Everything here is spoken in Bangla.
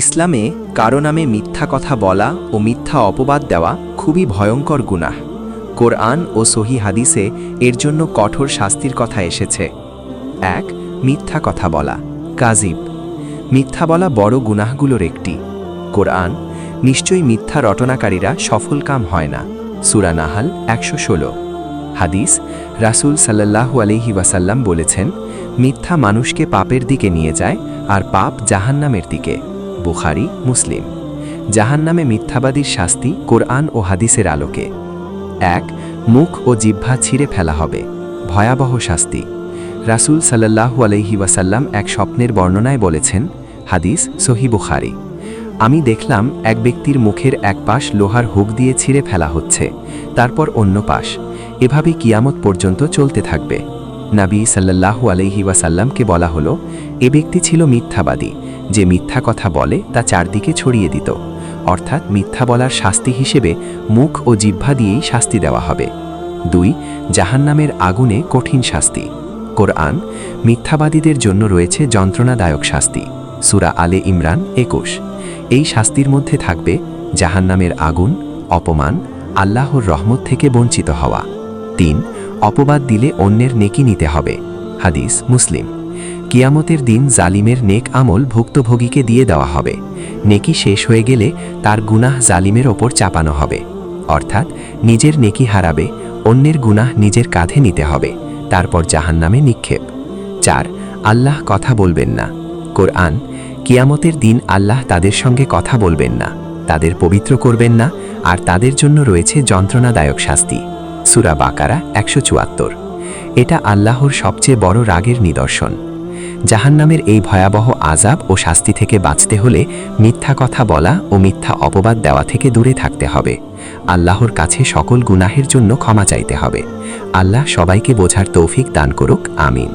ইসলামে কারো নামে মিথ্যা কথা বলা ও মিথ্যা অপবাদ দেওয়া খুবই ভয়ঙ্কর গুনাহ। কোরআন ও সহি হাদিসে এর জন্য কঠোর শাস্তির কথা এসেছে। ১. মিথ্যা কথা বলা, কাযিব। মিথ্যা বলা বড় গুনাহগুলোর একটি। কোরআন, নিশ্চয়ই মিথ্যা রটনাকারীরা সফল কাম হয় না। সূরা নাহাল ১১৬। হাদিস, রাসূল সাল্লাল্লাহু আলাইহি ওয়াসাল্লাম বলেছেন, মিথ্যা মানুষকে পাপের দিকে নিয়ে যায় আর পাপ জাহান্নামের দিকে। বুখারী, মুসলিম। জাহান্নামে মিথ্যাবাদীর শাস্তি কোরআন ও হাদিসের আলোকে। ১. মুখ ও জিহ্বা ছিঁড়ে ফেলা হবে, ভয়াবহ শাস্তি। রাসূল সাল্লাল্লাহু আলাইহি ওয়াসাল্লাম এক স্বপ্নের বর্ণনায় বলেছেন, হাদিস সহিহ বুখারী, আমি দেখলাম এক ব্যক্তির মুখের এক পাশ লোহার হুক দিয়ে ছিঁড়ে ফেলা হচ্ছে, তারপর অন্য পাশ, এভাবে কিয়ামত পর্যন্ত চলতে থাকবে। নবী সাল্লাল্লাহু আলাইহি ওয়াসাল্লামকে বলা হলো, এ ব্যক্তি ছিল মিথ্যাবাদী, যে মিথ্যা কথা বলে তা চারদিকে ছড়িয়ে দিত। অর্থাৎ মিথ্যা বলার শাস্তি হিসেবে মুখ ও জিহ্বা দিয়েই শাস্তি দেওয়া হবে। ২. জাহান্নামের আগুনে কঠিন শাস্তি। কোরআন, মিথ্যাবাদীদের জন্য রয়েছে যন্ত্রণাদায়ক শাস্তি। সূরা আলে ইমরান ২১। এই শাস্তির মধ্যে থাকবে জাহান্নামের আগুন, অপমান, আল্লাহর রহমত থেকে বঞ্চিত হওয়া। ৩. অপবাদ দিলে অন্যের নেকি নিতে হবে। হাদিস, মুসলিম। কিয়ামতের দিন জালিমের নেক আমল ভুক্তভোগীকে দিয়ে দেওয়া হবে। নেকি শেষ হয়ে গেলে তার গুনাহ জালিমের ওপর চাপানো হবে। অর্থাৎ নিজের নেকি হারাবে, অন্যের গুনাহ নিজের কাঁধে নিতে হবে, তারপর জাহান্নামে নিক্ষেপ। ৪. আল্লাহ কথা বলবেন না। কোরআন, কিয়ামতের দিন আল্লাহ তাদের সঙ্গে কথা বলবেন না, তাদের পবিত্র করবেন না, আর তাদের জন্য রয়েছে যন্ত্রণাদায়ক শাস্তি। সূরা বাকারা ১৭৪। এটা আল্লাহর সবচেয়ে বড় রাগের নিদর্শন। জাহান্নামের এই ভয়াবহ আযাব ও শাস্তি থেকে বাঁচতে হলে মিথ্যা কথা বলা ও মিথ্যা অপবাদ দেওয়া থেকে দূরে থাকতে হবে। আল্লাহর কাছে সকল গুনাহের জন্য ক্ষমা চাইতে হবে। আল্লাহ সবাইকে বোঝার তৌফিক দান করুক। আমিন।